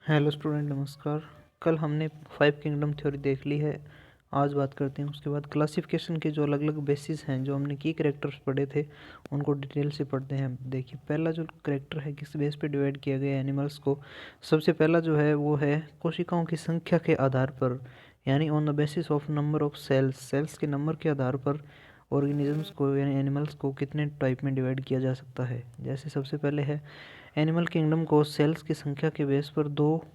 Hello student, नमस्कार। कल हमने 5 किंगडम थ्योरी देख ली है। आज बात करते हैं उसके बाद क्लासिफिकेशन के जो अलग अलग बेसिस हैं, जो हमने की कैरेक्टर्स पढ़े थे, उनको डिटेल से पढ़ते हैं। देखिए, पहला जो कैरेक्टर है, किस बेस पे डिवाइड किया गया है एनिमल्स को। सबसे पहला जो है वो है कोशिकाओं की संख्या के आधार पर, यानी on the basis of number of sales. Sales के नंबर के आधार पर ऑर्गेनिजम्स को यानी एनिमल्स को कितने टाइप में डिवाइड किया जा सकता है। जैसे सबसे पहले है एनिमल किंगडम को सेल्स की संख्या के बेस पर दो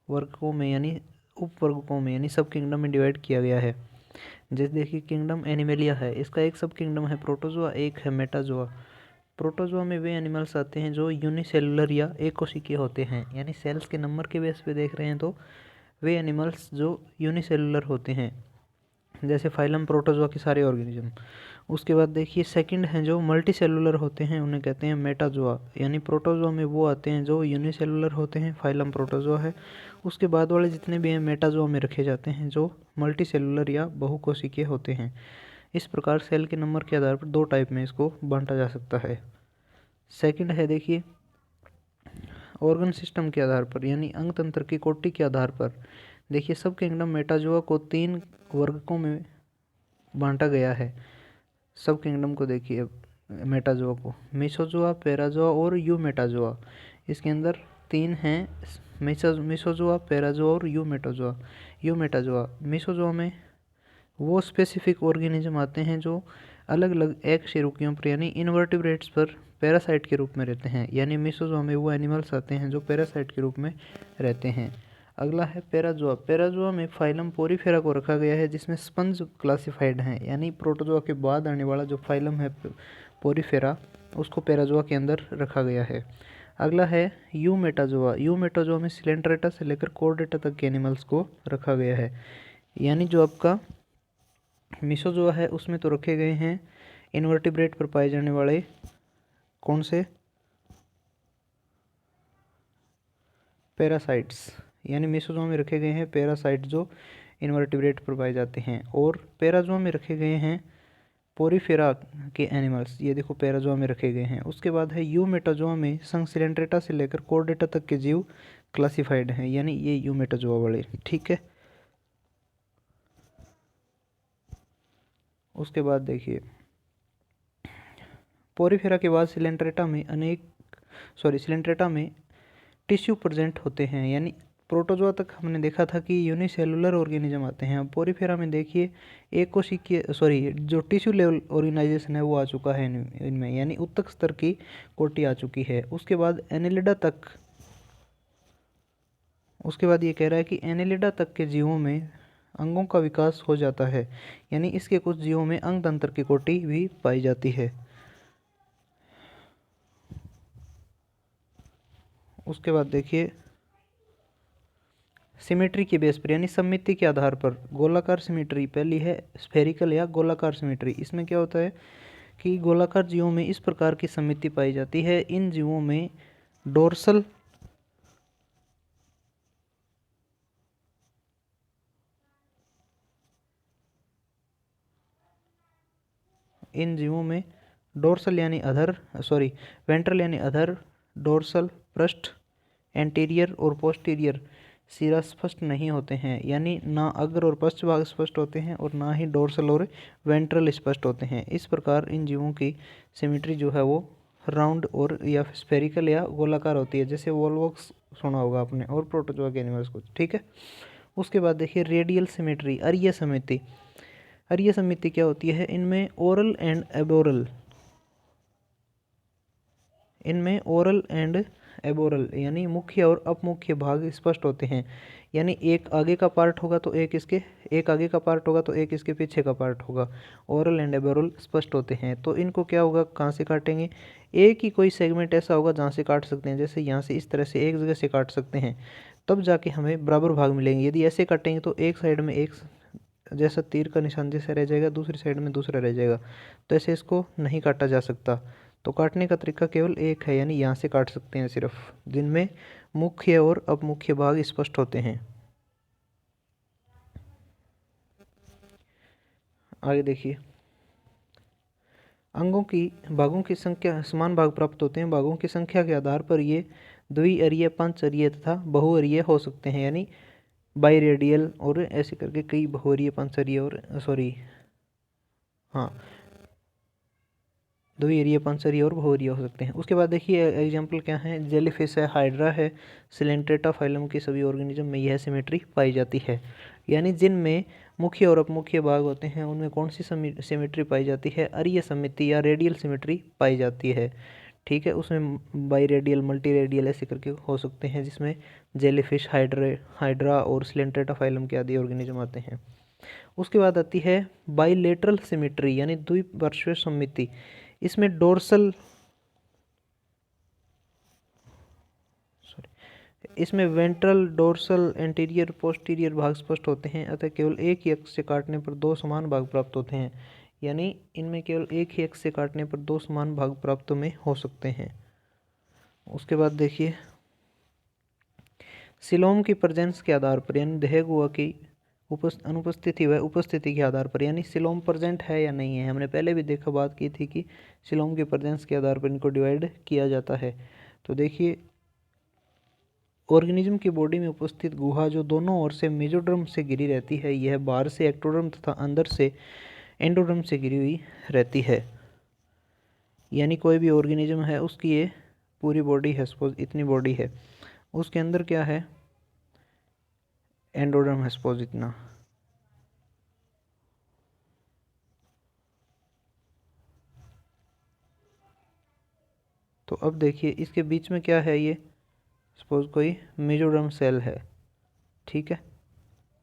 वर्गों में यानी उप वर्गों में यानी सब किंगडम में डिवाइड किया गया है। जैसे देखिए, किंगडम एनिमेलिया है, इसका एक सब किंगडम है प्रोटोजोआ, एक है मेटाजोआ। प्रोटोजोआ में वे एनिमल्स आते हैं जो यूनिसेलुलर या एक कोशिकीय होते हैं, यानी सेल्स के नंबर के बेस पे देख रहे हैं तो वे एनिमल्स जो यूनिसेलुलर होते हैं, जैसे फाइलम प्रोटोजोआ के सारे ऑर्गेनिज्म। उसके बाद देखिए, सेकंड हैं जो मल्टी सेलुलर होते हैं, उन्हें कहते हैं मेटाजोआ, यानी प्रोटोजोआ में वो आते हैं जो यूनिसेलुलर होते हैं, फाइलम प्रोटोजोआ है। उसके बाद वाले जितने भी हैं मेटाजोआ में रखे जाते हैं, जो मल्टी सेलुलर या बहुकोशिकीय होते हैं। इस प्रकार सेल के नंबर के आधार पर दो टाइप में इसको बांटा जा सकता है। सेकंड है देखिए, ऑर्गन सिस्टम के आधार पर यानी अंग तंत्र की कोटि के आधार पर। देखिए, सब किंगडम मेटाजोआ को 3 वर्गों में बांटा गया है। सब किंगडम को देखिए, मेटाजोआ को मेसोजोआ, पैराजोआ और यू मेटाजोआ। इसके अंदर 3 हैं, मेसोजोआ, पैराजोआ और यू मेटाजोआ। यू मेटाजोआ मेसोजोआ में वो स्पेसिफिक ऑर्गेनिज्म आते हैं जो अलग अलग एकशेरुकियों पर यानी इनवर्टिब्रेट्स पर पैरासाइट के रूप में रहते हैं, यानी मेसोजोआ में वो एनिमल्स आते हैं जो पैरासाइट के रूप में रहते हैं। अगला है पैराजोआ। पैराजोआ में फाइलम पोरीफेरा को रखा गया है, जिसमें स्पंज क्लासिफाइड हैं, यानी प्रोटोजोआ के बाद आने वाला जो फाइलम है पोरीफेरा, उसको पैराजोआ के अंदर रखा गया है। अगला है यू मेटाजोआ। यू मेटाजोआ में सिलेंट्रेटा से लेकर कॉर्डेटा तक के एनिमल्स को रखा गया है। यानी जो आपका मेसोजोआ है उसमें तो रखे गए हैं इनवर्टिब्रेट पर पाए जाने वाले कौन से पैरासाइट्स, यानी मेसोजोआ में रखे गए हैं पैरासाइट जो इनवर्टिब्रेट पर पाए जाते हैं, और पैराजोआ में रखे गए हैं पोरीफेरा के एनिमल्स। ये देखो, पैराजोआ में रखे गए हैं। उसके बाद है यू मेटाजोआ में संग सिलेंट्रेटा से लेकर कॉर्डेटा तक के जीव क्लासिफाइड हैं, यानी ये यू मेटाजोआ वाले। ठीक है। उसके बाद देखिए, पोरीफेरा के बाद सिलेंट्रेटा में टिश्यू प्रेजेंट होते हैं, यानी प्रोटोजोआ तक हमने देखा था कि यूनिसेलुलर ऑर्गेनिज्म आते हैं। अब पोरीफेरा में देखिए एक कोशिकीय जो टिश्यू लेवल ऑर्गेनाइजेशन है वो आ चुका है इनमें, यानी उत्तक स्तर की कोटि आ चुकी है। उसके बाद ये कह रहा है कि एनेलिडा तक के जीवों में अंगों का विकास हो जाता है, यानी इसके कुछ जीवों में अंग तंत्र की कोटि भी पाई जाती है। उसके बाद देखिए, सिमेट्री के बेस पर यानी सममिति के आधार पर गोलाकार सिमेट्री पहली है, स्फेरिकल या गोलाकार सिमेट्री। इसमें क्या होता है कि गोलाकार जीवों में इस प्रकार की सममिति पाई जाती है। इन जीवों में डोर्सल यानी अधर, वेंट्रल यानी अधर, डोर्सल पृष्ठ, एंटीरियर और पोस्टीरियर सिरा स्पष्ट नहीं होते हैं, यानी ना अग्र और पश्च भाग स्पष्ट होते हैं और ना ही डोर्सल और वेंट्रल स्पष्ट होते हैं। इस प्रकार इन जीवों की सिमेट्री जो है वो राउंड और या स्फेरिकल या गोलाकार होती है, जैसे वॉलवॉक्स सुना होगा आपने, और प्रोटोजोआ के एनिमल्स को। ठीक है। उसके बाद देखिए, रेडियल सिमेट्री, अरीय समिति। अरीय समिति क्या होती है? इनमें ओरल एंड एबोरल यानी मुख्य और अपमुख्य भाग स्पष्ट होते हैं, यानी एक आगे का पार्ट होगा तो एक आगे का पार्ट होगा तो एक इसके पीछे का पार्ट होगा। ओरल एंड एबोरल स्पष्ट होते हैं। तो इनको क्या होगा, कहाँ से काटेंगे? एक ही कोई सेगमेंट ऐसा होगा जहाँ से काट सकते हैं, जैसे यहाँ से इस तरह से एक जगह से काट सकते हैं, तब जाके हमें बराबर भाग मिलेंगे। यदि ऐसे काटेंगे तो एक साइड में एक जैसा तीर का निशान जैसा रह जाएगा, दूसरी साइड में दूसरा रह जाएगा, तो ऐसे इसको नहीं काटा जा सकता। तो काटने का तरीका केवल एक है, यानी यहाँ से काट सकते हैं सिर्फ, जिनमें मुख्य और अपमुख्य भाग स्पष्ट होते हैं। आगे देखिए, भागों की संख्या, समान भाग प्राप्त होते हैं। भागों की संख्या के आधार पर ये द्विअरीय, पंचअरीय तथा बहुअरीय हो सकते हैं, यानी बाइरेडियल और ऐसे करके कई बहुअरीय, पंचअरीय और हाँ द्विअरीय, पंचअरीय और बहुअरीय हो सकते हैं। उसके बाद देखिए एग्जाम्पल क्या है, जेलीफिश है, हाइड्रा है, सिलेंट्रेटा फाइलम के सभी ऑर्गेनिज्म में यह सिमेट्री पाई जाती है। यानी जिनमें मुख्य और अपमुख्य भाग होते हैं उनमें कौन सी सिमेट्री पाई जाती है, अरीय सिमेट्री या रेडियल सिमेट्री पाई जाती है। ठीक है, उसमें बाई रेडियल, मल्टी रेडियल ऐसे करके हो सकते हैं, जिसमें जेलीफिश, हाइड्रा और सिलेंट्रेटा फाइलम के आदि ऑर्गेनिज्म आते हैं। उसके बाद आती है बाइलेटरल सिमेट्री यानी द्विपार्श्वीय सममिति। इसमें इसमें वेंट्रल, डोर्सल, एंटीरियर, पोस्टीरियर भाग स्पष्ट होते हैं, अतः केवल एक ही अक्ष से काटने पर दो समान भाग प्राप्त होते हैं। यानी इनमें केवल एक ही अक्ष से काटने पर दो समान भाग प्राप्त में हो सकते हैं। उसके बाद देखिए सिलोम की प्रेजेंस के आधार पर यानी देह गुहा की अनुपस्थिति व उपस्थिति के आधार पर, यानी सिलोम प्रेजेंट है या नहीं है। हमने पहले भी देखा, बात की थी कि सिलोम की प्रेजेंस के आधार पर इनको डिवाइड किया जाता है। तो देखिए ऑर्गेनिज्म की बॉडी में उपस्थित गुहा जो दोनों ओर से मेसोडर्म से घिरी रहती है, यह बाहर से एक्टोडर्म तथा अंदर से एंडोडर्म से घिरी हुई रहती है। यानी कोई भी ऑर्गेनिज्म है उसकी ये पूरी बॉडी है, सपोज इतनी बॉडी है, उसके अंदर क्या है, एंडोडर्म है सपोज इतना। तो अब देखिए इसके बीच में क्या है, ये सपोज कोई मेसोडर्म सेल है, ठीक है,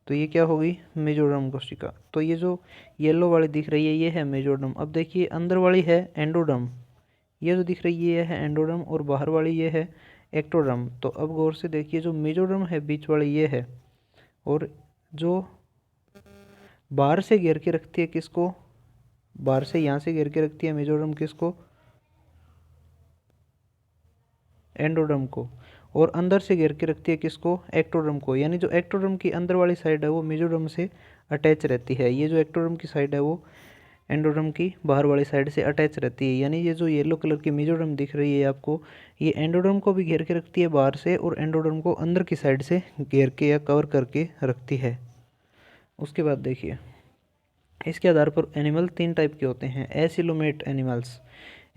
तो ये क्या होगी, मेसोडर्म कोशिका। तो ये जो येलो वाली दिख रही है ये है मेसोडर्म। अब देखिए अंदर वाली है एंडोडर्म, ये जो दिख रही है ये है एंडोडर्म, और बाहर वाली ये है एक्टोडर्म। तो अब गौर से देखिए जो मेसोडर्म है बीच वाली ये है, और जो बाहर से घेर के रखती है किसको, बाहर से यहाँ से घेर के रखती है मेसोडर्म किसको, एंडोडर्म को, और अंदर से घेर के रखती है किसको, एक्टोडर्म को। यानी जो एक्टोडर्म की अंदर वाली साइड है वो मेसोडर्म से अटैच रहती है, ये जो एक्टोडर्म की साइड है वो एंडोडर्म की बाहर वाली साइड से अटैच रहती है। यानी ये जो येलो कलर की मेसोडर्म दिख रही है आपको, ये एंडोडर्म को भी घेर के रखती है बाहर से, और एंडोडर्म को अंदर की साइड से घेर के या कवर करके रखती है। उसके बाद देखिए इसके आधार पर एनिमल तीन टाइप के होते हैं, एसिलोमेट एनिमल्स।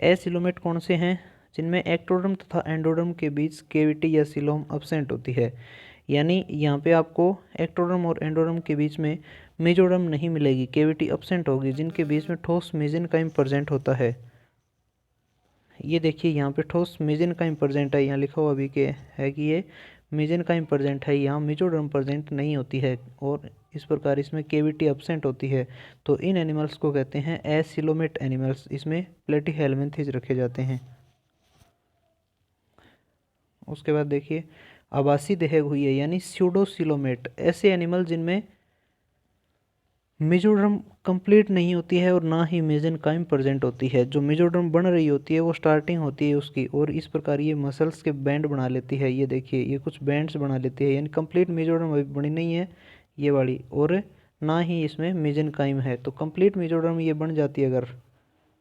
एसिलोमेट कौन से हैं, जिनमें एक्टोडर्म तथा एंडोडर्म के बीच केविटी या सिलोम अब्सेंट होती है। यानी यहाँ पे आपको एक्टोडर्म और एंडोडर्म के बीच में मेसोडर्म नहीं मिलेगी, केविटी अब्सेंट होगी, जिनके बीच में ठोस मेसेनकाइम प्रेजेंट होता है। ये देखिए यहाँ पे ठोस मेसेनकाइम प्रेजेंट है, यहाँ लिखा हुआ भी के है कि ये मेसेनकाइम प्रेजेंट है, यहाँ मेसोडर्म प्रेजेंट नहीं होती है, और इस प्रकार इसमें केविटी अब्सेंट होती है। तो इन एनिमल्स को कहते हैं एसिलोमेट एनिमल्स। इसमें प्लेटीहेल्मिन्थेस रखे जाते हैं। उसके बाद देखिए आवासी देह हुई है यानी स्यूडोसिलोमेट, ऐसे एनिमल जिनमें मेसोडर्म कंप्लीट नहीं होती है और ना ही मेसेनकाइम प्रेजेंट होती है। जो मेसोडर्म बन रही होती है वो स्टार्टिंग होती है उसकी, और इस प्रकार ये मसल्स के बैंड बना लेती है। ये देखिए ये कुछ बैंड्स बना लेती है, यानी कंप्लीट मेसोडर्म अभी बनी नहीं है ये वाली, और ना ही इसमें मेसेनकाइम है। तो कंप्लीट मेसोडर्म ये बन जाती है अगर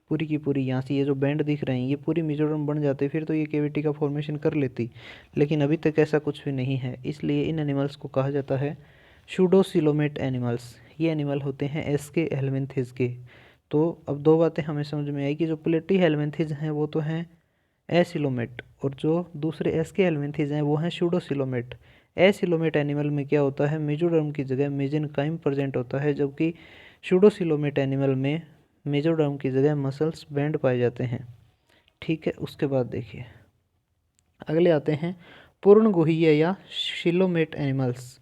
पूरी की पूरी, यहाँ से ये जो बैंड दिख रहे हैं ये पूरी मेसोडर्म बन जाते फिर तो ये केविटी का फॉर्मेशन कर लेती, लेकिन अभी तक ऐसा कुछ भी नहीं है, इसलिए इन एनिमल्स को कहा जाता है शूडोसिलोमेट एनिमल्स। ये एनिमल होते हैं एस्के हेलमिन्थेस के। तो अब दो बातें हमें समझ में आई कि जो प्लेटी हेलमिन्थेस हैं वो तो हैं एसिलोमेट, और जो दूसरे एस्के हेलमिन्थेस हैं वो हैं शूडोसिलोमेट। एसिलोमेट एनिमल में क्या होता है, मेसोडर्म की जगह मेसेनकाइम प्रेजेंट होता है, जबकि शूडोसिलोमेट एनिमल में मेसोडर्म की जगह मसल्स बैंड पाए जाते हैं। ठीक है, उसके बाद देखिए अगले आते हैं पूर्ण गुहीय या शिलोमेट एनिमल्स।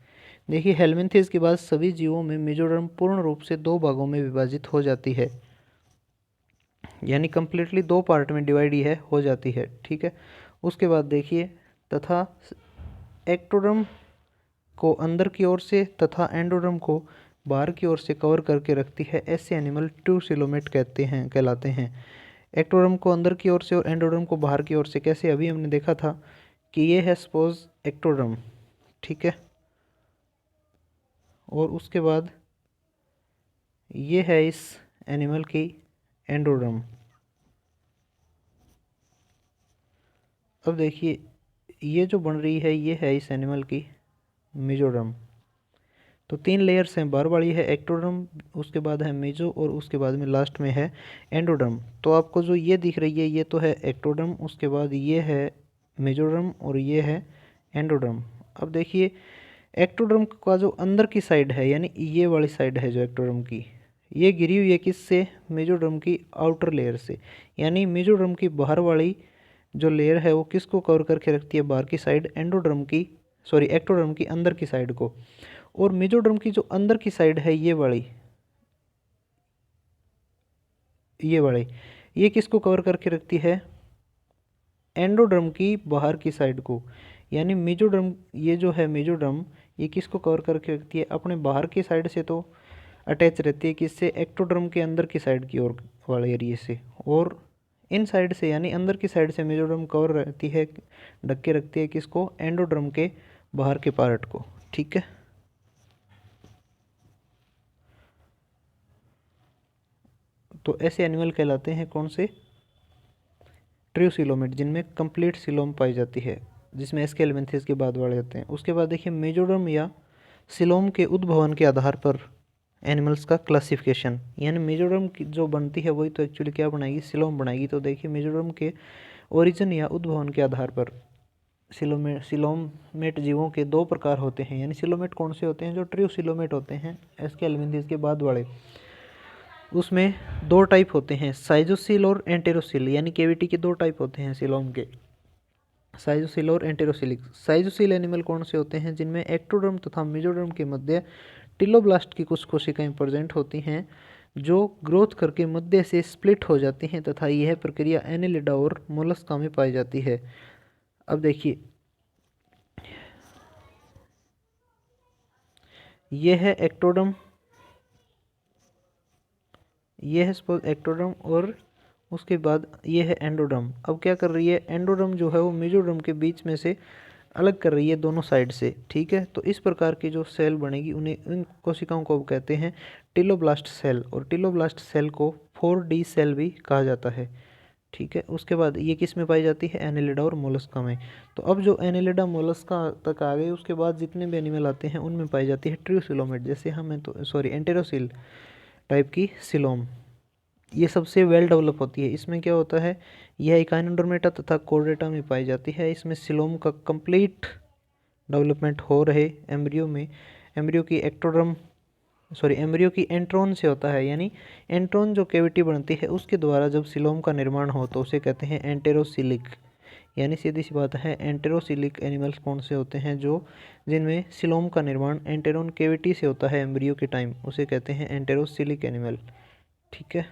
देखिए हेलमिन्थेस के बाद सभी जीवों में मेसोडर्म पूर्ण रूप से दो भागों में विभाजित हो जाती है, यानी कंप्लीटली दो पार्ट में डिवाइड ही है हो जाती है। ठीक है, उसके बाद देखिए तथा एक्टोडर्म को अंदर की ओर से तथा एंडोडर्म को बाहर की ओर से कवर करके रखती है, ऐसे एनिमल टू सिलोमेट कहलाते हैं। एक्टोडर्म को अंदर की ओर से और एंडोडर्म को बाहर की ओर से, कैसे अभी हमने देखा था कि ये है सपोज एक्टोडर्म, ठीक है, और उसके बाद ये है इस एनिमल की एंडोडर्म। अब देखिए ये जो बन रही है ये है इस एनिमल की मेजोडर्म। तो 3 लेयर्स हैं, बार वाली है एक्टोडर्म, उसके बाद है मेजो और उसके बाद में लास्ट में है एंडोडर्म। तो आपको जो ये दिख रही है ये तो है एक्टोडर्म, उसके बाद ये है मेजोडर्म और ये है एंडोडर्म। अब देखिए एक्टोडर्म का जो अंदर की साइड है यानी ये वाली साइड है जो एक्टोडर्म की, ये गिरी हुई है किससे, मेजोडर्म की आउटर लेयर से। यानी मेजोडर्म की बाहर वाली जो लेयर है वो किसको कवर करके रखती है, बाहर की साइड एंडोडर्म की, सॉरी एक्टोडर्म की अंदर की साइड को। और मेजोडर्म की जो अंदर की साइड है ये वाली, ये किसको कवर करके रखती है, एंडोडर्म की बाहर की साइड को। यानी मेजोडर्म, ये जो है मेजोडर्म ये किसको कवर करके रखती है, अपने बाहर की साइड से तो अटैच रहती है किससे, एक्टोडर्म के अंदर की साइड की ओर वाले एरिए से, और इन साइड से यानी अंदर की साइड से मेजोडर्म कवर रहती है, ढक के रखती है किसको, एंडोडर्म के बाहर के पार्ट को। ठीक है, तो ऐसे एनिमल कहलाते हैं कौन से, ट्रियोसिलोमेट, जिनमें कंप्लीट सिलोम पाई जाती है, जिसमें एस्केलेमेंथिस के बाद वाले होते हैं। उसके बाद देखिए मेजोडर्म या सिलोम के उद्भवन के आधार पर एनिमल्स का क्लासिफिकेशन, यानी मेजोडर्म की जो बनती है वही तो एक्चुअली क्या बनाएगी, सिलोम बनाएगी। तो देखिए मेजोडर्म के ओरिजिन या उद्भवन के आधार पर सिलोमेट जीवों के 2 प्रकार होते हैं। यानी सिलोमेट कौन से होते हैं, जो ट्रियोसिलोमेट होते हैं एस्केलेमेंथिस के बाद वाले, उसमें 2 टाइप होते हैं, साइजोसिल और एंटेरोसिल। यानी केविटी के 2 टाइप होते हैं सिलोम के, साइजोसिल और एंटेरोसिलिक। साइजोसिल एनिमल कौन से होते हैं, जिनमें एक्टोडर्म तथा मेजोडर्म के मध्य टिलोब्लास्ट की कुछ कोशिकाएं प्रेजेंट होती हैं जो ग्रोथ करके मध्य से स्प्लिट हो जाती हैं, तथा यह प्रक्रिया एनेलिडा और मोलस्का में पाई जाती है। अब देखिए यह है एक्टोडर्म, ये है सपोज एक्टोडर्म, और उसके बाद ये है एंडोडर्म। अब क्या कर रही है, एंडोडर्म जो है वो मेजोडर्म के बीच में से अलग कर रही है दोनों साइड से। ठीक है, तो इस प्रकार की जो सेल बनेगी उन्हें, इन कोशिकाओं को कहते हैं टिलोब्लास्ट सेल, और टिलोब्लास्ट सेल को 4D सेल भी कहा जाता है। ठीक है, उसके बाद ये किस में पाई जाती है, एनेलिडा और मोलस्का में। तो अब जो एनेलिडा मोलस्का तक आ गए, उसके बाद जितने भी एनिमल आते हैं उनमें पाई जाती है ट्रियोसिलोमेट, जैसे हमें तो सॉरी एंटेरोसिल टाइप की सिलोम, ये सबसे वेल डेवलप होती है। इसमें क्या होता है, यह इकाइनोडर्मेटा तथा कोर्डेटा में पाई जाती है। इसमें सिलोम का कंप्लीट डेवलपमेंट हो रहे एम्ब्रियो में, एम्ब्रियो की एक्टोडर्म सॉरी एम्ब्रियो की एंट्रोन से होता है। यानी एंट्रोन जो कैविटी बनती है उसके द्वारा जब सिलोम का निर्माण हो तो उसे कहते हैं एंटेरोसिलिक। यानी सीधी सी बात है, एंटेरोसिलिक एनिमल्स कौन से होते हैं, जो जिनमें सिलोम का निर्माण एंटेरोन कैविटी से होता है एम्ब्रियो के टाइम, उसे कहते हैं एंटेरोसिलिक एनिमल। ठीक है,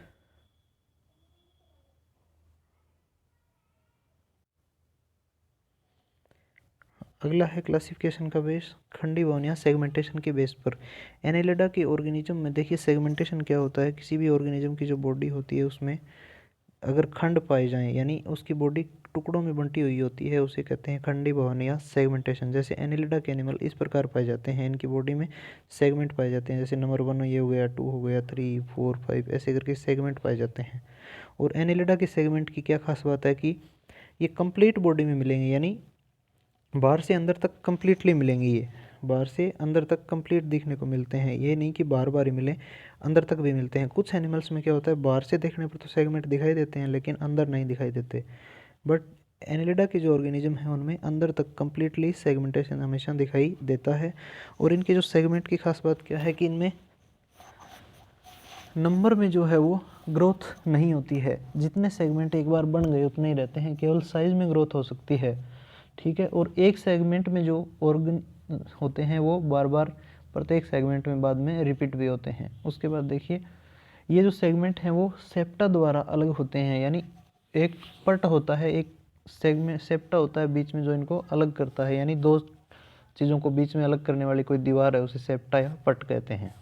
अगला है क्लासिफिकेशन का बेस, खंडी भवन या सेगमेंटेशन के बेस पर। एनेलिडा के ऑर्गेनिज्म में देखिए सेगमेंटेशन क्या होता है, किसी भी ऑर्गेनिज्म की जो बॉडी होती है उसमें अगर खंड पाए जाएं, यानी उसकी बॉडी टुकड़ों में बंटी हुई होती है, उसे कहते हैं खंडी भवन या सेगमेंटेशन। जैसे एनेलिडा के एनिमल इस प्रकार पाए जाते हैं, इनकी बॉडी में सेगमेंट पाए जाते हैं, जैसे नंबर 1 ये हो गया, 2 हो गया, 3, 4, 5 ऐसे करके सेगमेंट पाए जाते हैं। और एनेलिडा के सेगमेंट की क्या खास बात है कि ये कंप्लीट बॉडी में मिलेंगे, यानी बाहर से अंदर तक कंप्लीटली मिलेंगे, ये बाहर से अंदर तक कंप्लीट दिखने को मिलते हैं। ये नहीं कि बार बार ही मिले, अंदर तक भी मिलते हैं। कुछ एनिमल्स में क्या होता है, बाहर से देखने पर तो सेगमेंट दिखाई देते हैं लेकिन अंदर नहीं दिखाई देते, बट एनिलिडा के जो ऑर्गेनिज्म है उनमें अंदर तक कंप्लीटली सेगमेंटेशन हमेशा दिखाई देता है। और इनके जो सेगमेंट की खास बात क्या है कि इनमें नंबर में जो है वो ग्रोथ नहीं होती है, जितने सेगमेंट एक बार बन गए उतने ही रहते हैं, केवल साइज में ग्रोथ हो सकती है। ठीक है, और एक सेगमेंट में जो ऑर्गन होते हैं वो बार बार प्रत्येक सेगमेंट में बाद में रिपीट भी होते हैं। उसके बाद देखिए ये जो सेगमेंट हैं वो सेप्टा द्वारा अलग होते हैं, यानी एक पट होता है, एक सेगमेंट सेप्टा होता है बीच में जो इनको अलग करता है, यानी 2 चीज़ों को बीच में अलग करने वाली कोई दीवार है उसे सेप्टा या पट कहते हैं।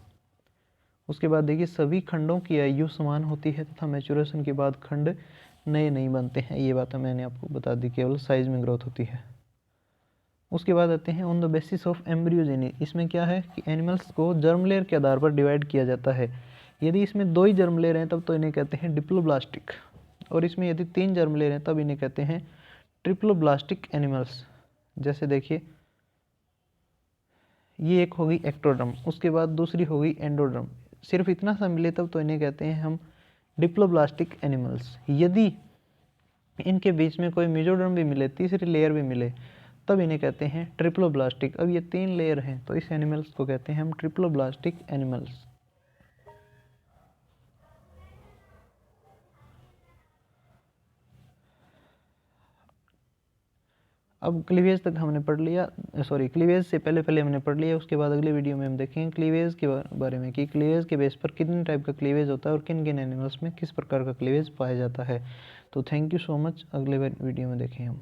उसके बाद देखिए सभी खंडों की आयु समान होती है तथा मैच्योरेशन के बाद खंड नए नहीं बनते हैं, ये बात मैंने आपको बता दी, केवल साइज में ग्रोथ होती है। उसके बाद आते हैं on the basis of embryogeny. इसमें क्या है कि एनिमल्स को जर्म लेयर के आधार पर डिवाइड किया जाता है। यदि इसमें 2 ही जर्म लेयर हैं तब तो इन्हें कहते हैं डिप्लोब्लास्टिक, और इसमें यदि 3 जर्म लेयर हैं तब इन्हें कहते हैं ट्रिप्लोब्लास्टिक एनिमल्स। जैसे देखिए ये एक होगी एक्टोडर्म, उसके बाद दूसरी होगी एंडोडर्म। सिर्फ इतना सा मिले तब तो इन्हें कहते हैं हम डिप्लोब्लास्टिक एनिमल्स। यदि इनके बीच में कोई मेसोडर्म भी मिले, तीसरी लेयर भी मिले, तब इन्हें कहते हैं ट्रिप्लोब्लास्टिक। अब ये 3 लेयर हैं तो इस एनिमल्स को कहते हैं हम ट्रिप्लोब्लास्टिक एनिमल्स। अब क्लीवेज तक हमने पढ़ लिया, सॉरी क्लीवेज से पहले हमने पढ़ लिया। उसके बाद अगले वीडियो में हम देखेंगे क्लीवेज के बारे में कि क्लीवेज के बेस पर कितने टाइप का क्लीवेज होता है और किन किन एनिमल्स में किस प्रकार का क्लीवेज पाया जाता है। तो थैंक यू सो मच, अगले वीडियो में देखें हम।